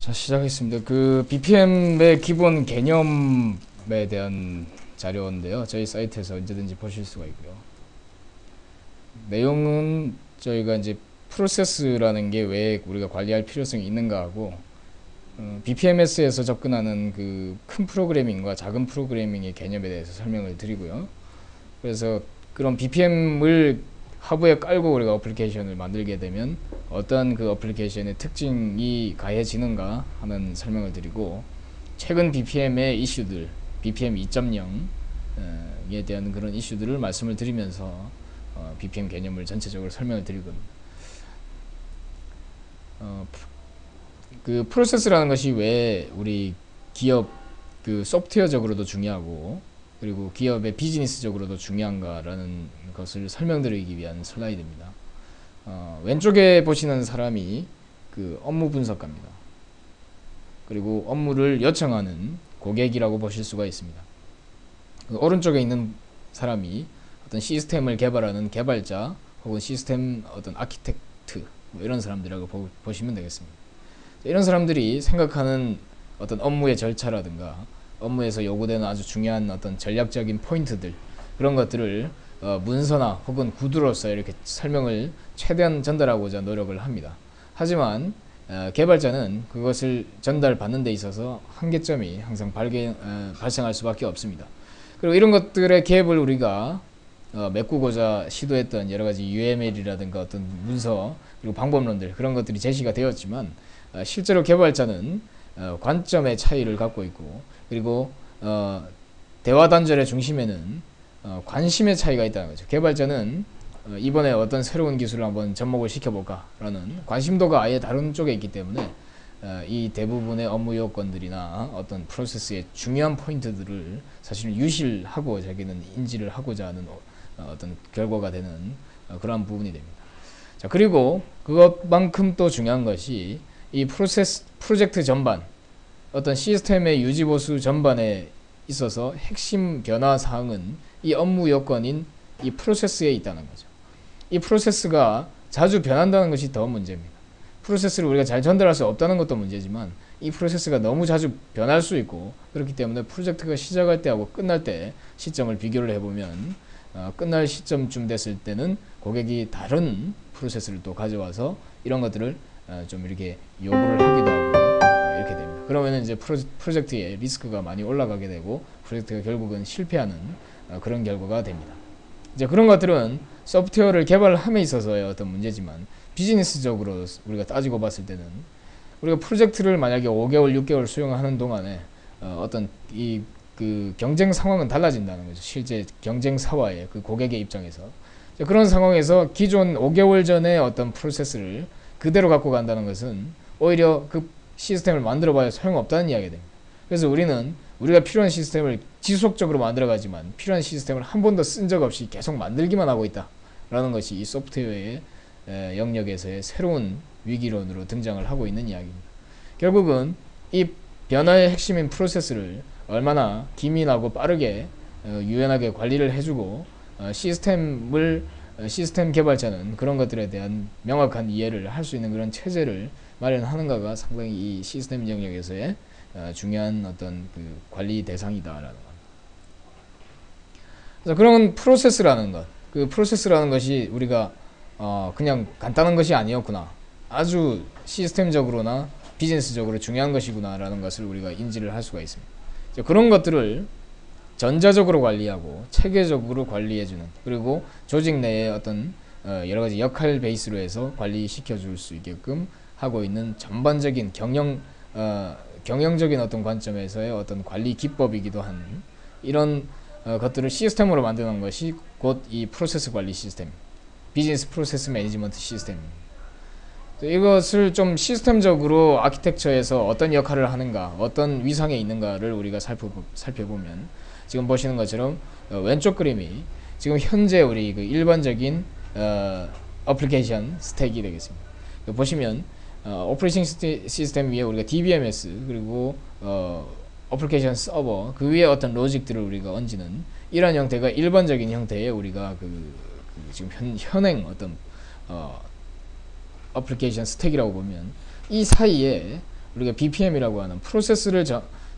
자, 시작하겠습니다. 그 BPM의 기본 개념에 대한 자료인데요. 저희 사이트에서 언제든지 보실 수가 있고요. 내용은 저희가 이제 프로세스라는 게 왜 우리가 관리할 필요성이 있는가 하고, BPMS에서 접근하는 그 큰 프로그래밍과 작은 프로그래밍의 개념에 대해서 설명을 드리고요. 그래서 그런 BPM을 하부에 깔고 우리가 어플리케이션을 만들게 되면 어떤 그 어플리케이션의 특징이 가해지는가 하는 설명을 드리고, 최근 BPM의 이슈들, BPM 2.0에 대한 그런 이슈들을 말씀을 드리면서 BPM 개념을 전체적으로 설명을 드리거든요. 그 프로세스라는 것이 왜 우리 기업 그 소프트웨어적으로도 중요하고, 그리고 기업의 비즈니스적으로도 중요한가라는 것을 설명드리기 위한 슬라이드입니다. 왼쪽에 보시는 사람이 그 업무 분석가입니다. 그리고 업무를 요청하는 고객이라고 보실 수가 있습니다. 그 오른쪽에 있는 사람이 어떤 시스템을 개발하는 개발자 혹은 시스템 어떤 아키텍트 뭐 이런 사람들이라고 보시면 되겠습니다. 이런 사람들이 생각하는 어떤 업무의 절차라든가 업무에서 요구되는 아주 중요한 어떤 전략적인 포인트들, 그런 것들을 문서나 혹은 구두로서 이렇게 설명을 최대한 전달하고자 노력을 합니다. 하지만 개발자는 그것을 전달받는 데 있어서 한계점이 항상 발생할 수밖에 없습니다. 그리고 이런 것들의 갭을 우리가 메꾸고자 시도했던 여러가지 UML이라든가 어떤 문서 그리고 방법론들, 그런 것들이 제시가 되었지만 실제로 개발자는 관점의 차이를 갖고 있고, 그리고 대화 단절의 중심에는 관심의 차이가 있다는 거죠. 개발자는 이번에 어떤 새로운 기술을 한번 접목을 시켜볼까 라는 관심도가 아예 다른 쪽에 있기 때문에 이 대부분의 업무 요건들이나 어떤 프로세스의 중요한 포인트들을 사실은 유실하고 자기는 인지를 하고자 하는 어떤 결과가 되는 그러한 부분이 됩니다. 자, 그리고 그것만큼 또 중요한 것이 이 프로젝트 전반, 어떤 시스템의 유지보수 전반에 있어서 핵심 변화 사항은 이 업무 요건인 이 프로세스에 있다는 거죠. 이 프로세스가 자주 변한다는 것이 더 문제입니다. 프로세스를 우리가 잘 전달할 수 없다는 것도 문제지만 이 프로세스가 너무 자주 변할 수 있고, 그렇기 때문에 프로젝트가 시작할 때하고 끝날 때 시점을 비교를 해보면 끝날 시점쯤 됐을 때는 고객이 다른 프로세스를 또 가져와서 이런 것들을 좀 이렇게 요구를 하기도 하고 이렇게 됩니다. 그러면 이제 프로젝트의 리스크가 많이 올라가게 되고 프로젝트가 결국은 실패하는 그런 결과가 됩니다. 이제 그런 것들은 소프트웨어를 개발함에 있어서의 어떤 문제지만, 비즈니스적으로 우리가 따지고 봤을 때는 우리가 프로젝트를 만약에 5개월, 6개월 수행하는 동안에 어떤 그 경쟁 상황은 달라진다는 거죠. 실제 경쟁사와의 그 고객의 입장에서. 그런 상황에서 기존 5개월 전의 어떤 프로세스를 그대로 갖고 간다는 것은 오히려 그 시스템을 만들어 봐야 소용없다는 이야기가 됩니다. 그래서 우리가 필요한 시스템을 지속적으로 만들어 가지만 필요한 시스템을 한 번도 쓴 적 없이 계속 만들기만 하고 있다 라는 것이 이 소프트웨어의 영역에서의 새로운 위기론으로 등장을 하고 있는 이야기입니다. 결국은 이 변화의 핵심인 프로세스를 얼마나 기민하고 빠르게 유연하게 관리를 해주고 시스템 개발자는 그런 것들에 대한 명확한 이해를 할 수 있는 그런 체제를 마련하는가가 상당히 이 시스템 영역에서의 중요한 어떤 그 관리 대상이다라는 겁니다. 그래서 그런 프로세스라는 것, 그 프로세스라는 것이 우리가 그냥 간단한 것이 아니었구나, 아주 시스템적으로나 비즈니스적으로 중요한 것이구나라는 것을 우리가 인지를 할 수가 있습니다. 그런 것들을 전자적으로 관리하고 체계적으로 관리해주는, 그리고 조직 내에 어떤 여러가지 역할 베이스로 해서 관리시켜줄 수 있게끔 하고 있는 전반적인 경영적인 어떤 관점에서의 어떤 관리 기법이기도 한 이런 것들을 시스템으로 만드는 것이 곧 이 프로세스 관리 시스템, 비즈니스 프로세스 매니지먼트 시스템입니다. 이것을 좀 시스템적으로 아키텍처에서 어떤 역할을 하는가, 어떤 위상에 있는가를 우리가 살펴보면 지금 보시는 것처럼 왼쪽 그림이 지금 현재 우리 그 일반적인 어플리케이션 스택이 되겠습니다. 보시면 오퍼레이팅 시스템 위에 우리가 DBMS 그리고 어플리케이션 서버 그 위에 어떤 로직들을 우리가 얹는 이러한 형태가 일반적인 형태의 우리가 지금 현행 어떤 어플리케이션 스택이라고 보면, 이 사이에 우리가 BPM이라고 하는 프로세스를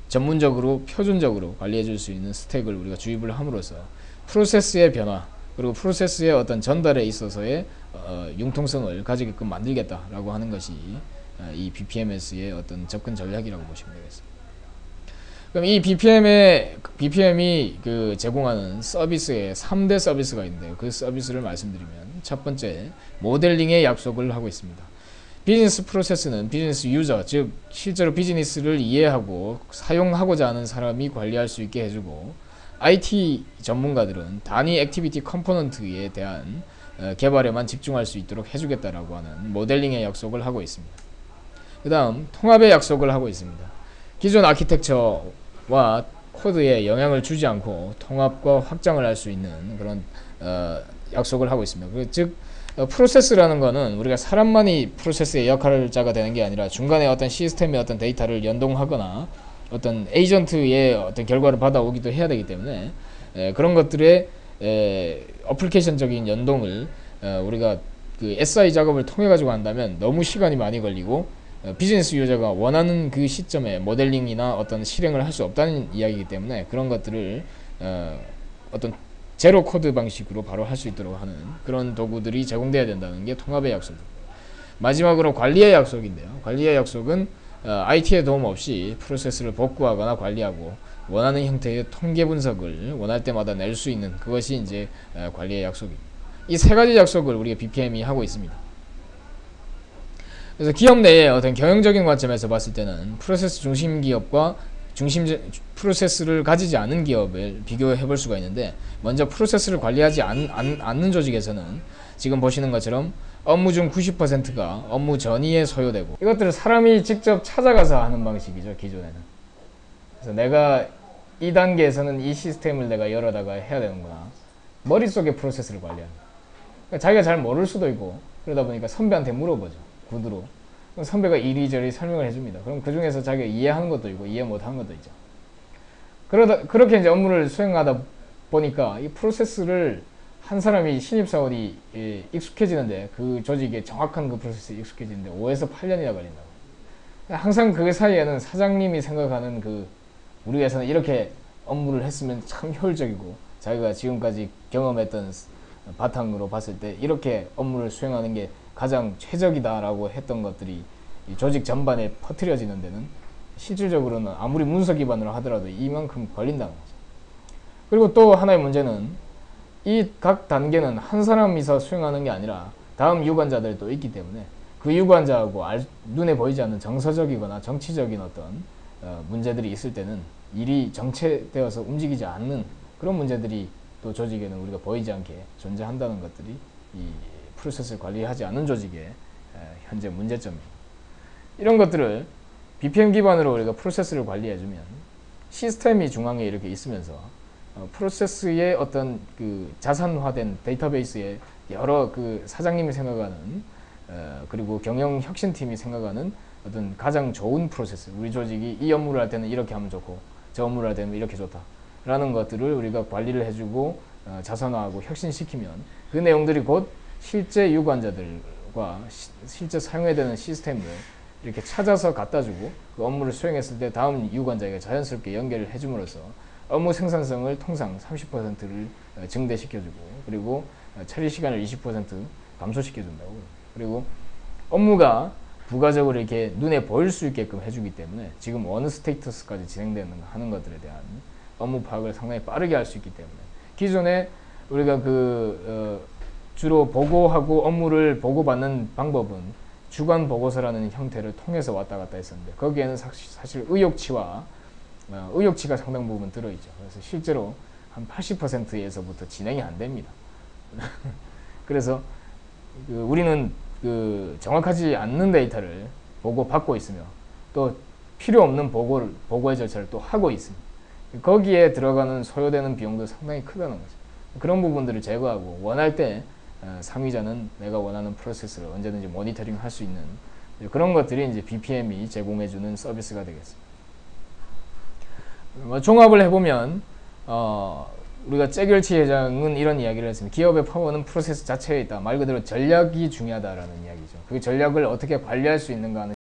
전문적으로 표준적으로 관리해 줄 수 있는 스택을 우리가 주입을 함으로써 프로세스의 변화 그리고 프로세스의 어떤 전달에 있어서의 융통성을 가지게끔 만들겠다라고 하는 것이 이 BPMS의 어떤 접근 전략이라고 보시면 되겠습니다. 그럼 이 BPM이 그 제공하는 서비스에 3대 서비스가 있는데요. 그 서비스를 말씀드리면 첫 번째, 모델링의 약속을 하고 있습니다. 비즈니스 프로세스는 비즈니스 유저, 즉 실제로 비즈니스를 이해하고 사용하고자 하는 사람이 관리할 수 있게 해주고, IT 전문가들은 단위 액티비티 컴포넌트에 대한 개발에만 집중할 수 있도록 해주겠다라고 하는 모델링의 약속을 하고 있습니다. 그 다음 통합의 약속을 하고 있습니다. 기존 아키텍처와 코드에 영향을 주지 않고 통합과 확장을 할 수 있는 그런 약속을 하고 있습니다. 즉 프로세스라는 거는 우리가 사람만이 프로세스의 역할자가 되는 게 아니라 중간에 어떤 시스템의 어떤 데이터를 연동하거나 어떤 에이전트의 어떤 결과를 받아오기도 해야 되기 때문에 그런 것들의 어플리케이션적인 연동을 우리가 그 SI 작업을 통해 가지고 한다면 너무 시간이 많이 걸리고 비즈니스 유저가 원하는 그 시점에 모델링이나 어떤 실행을 할 수 없다는 이야기이기 때문에 그런 것들을 어떤 제로 코드 방식으로 바로 할 수 있도록 하는 그런 도구들이 제공되어야 된다는 게 통합의 약속입니다. 마지막으로 관리의 약속인데요. 관리의 약속은 IT의 도움 없이 프로세스를 복구하거나 관리하고 원하는 형태의 통계 분석을 원할 때마다 낼 수 있는 그것이 이제 관리의 약속입니다. 이 세 가지 약속을 우리가 BPM이 하고 있습니다. 그래서 기업 내의 어떤 경영적인 관점에서 봤을 때는 프로세스 중심 기업과 프로세스를 가지지 않은 기업을 비교해 볼 수가 있는데, 먼저 프로세스를 관리하지 않는 조직에서는 지금 보시는 것처럼 업무 중 90%가 업무 전이에 소요되고, 이것들을 사람이 직접 찾아가서 하는 방식이죠, 기존에는. 그래서 내가 이 단계에서는 이 시스템을 내가 열어다가 해야 되는구나, 머릿속에 프로세스를 관리합니다. 그러니까 자기가 잘 모를 수도 있고, 그러다 보니까 선배한테 물어보죠, 구두로. 선배가 이리저리 설명을 해줍니다. 그럼 그 중에서 자기가 이해하는 것도 있고 이해 못하는 것도 있죠. 그렇게 이제 업무를 수행하다 보니까 이 프로세스를 한 사람이 신입사원이 익숙해지는데, 그 조직의 정확한 그 프로세스에 익숙해지는데 5에서 8년이나 걸린다고. 항상 그 사이에는 사장님이 생각하는 그 우리 회사는 이렇게 업무를 했으면 참 효율적이고 자기가 지금까지 경험했던 바탕으로 봤을 때 이렇게 업무를 수행하는 게 가장 최적이다라고 했던 것들이 이 조직 전반에 퍼뜨려지는 데는 실질적으로는 아무리 문서 기반으로 하더라도 이만큼 걸린다는 거죠. 그리고 또 하나의 문제는 이 각 단계는 한 사람이서 수행하는 게 아니라 다음 유관자들도 있기 때문에 그 유관자하고 눈에 보이지 않는 정서적이거나 정치적인 어떤 문제들이 있을 때는 일이 정체되어서 움직이지 않는 그런 문제들이 또 조직에는 우리가 보이지 않게 존재한다는 것들이 이 프로세스를 관리하지 않는 조직의 현재 문제점입니다. 이런 것들을 BPM 기반으로 우리가 프로세스를 관리해주면 시스템이 중앙에 이렇게 있으면서 프로세스의 어떤 그 자산화된 데이터베이스에 여러 그 사장님이 생각하는 그리고 경영 혁신팀이 생각하는 어떤 가장 좋은 프로세스, 우리 조직이 이 업무를 할 때는 이렇게 하면 좋고 저 업무를 할 때는 이렇게 좋다 라는 것들을 우리가 관리를 해주고 자산화하고 혁신시키면 그 내용들이 곧 실제 유관자들과 실제 사용해야 되는 시스템을 이렇게 찾아서 갖다주고 그 업무를 수행했을 때 다음 유관자에게 자연스럽게 연결을 해줌으로써 업무 생산성을 통상 30%를 증대시켜주고, 그리고 처리 시간을 20% 감소시켜준다고. 그리고 업무가 부가적으로 이렇게 눈에 보일 수 있게끔 해주기 때문에 지금 어느 스테이터스까지 진행되는 하는 것들에 대한 업무 파악을 상당히 빠르게 할 수 있기 때문에, 기존에 우리가 주로 보고하고 업무를 보고받는 방법은 주간 보고서라는 형태를 통해서 왔다 갔다 했었는데, 거기에는 사실 의욕치가 상당 부분 들어있죠. 그래서 실제로 한 80%에서부터 진행이 안 됩니다. 그래서 우리는 정확하지 않는 데이터를 보고받고 있으며 또 필요 없는 보고의 절차를 또 하고 있습니다. 거기에 들어가는 소요되는 비용도 상당히 크다는 거죠. 그런 부분들을 제거하고 원할 때 상위자는 내가 원하는 프로세스를 언제든지 모니터링 할 수 있는 그런 것들이 이제 BPM이 제공해주는 서비스가 되겠습니다. 종합을 해보면 우리가 잭겔치 회장은 이런 이야기를 했습니다. 기업의 파워는 프로세스 자체에 있다. 말 그대로 전략이 중요하다라는 이야기죠. 그 전략을 어떻게 관리할 수 있는가 하는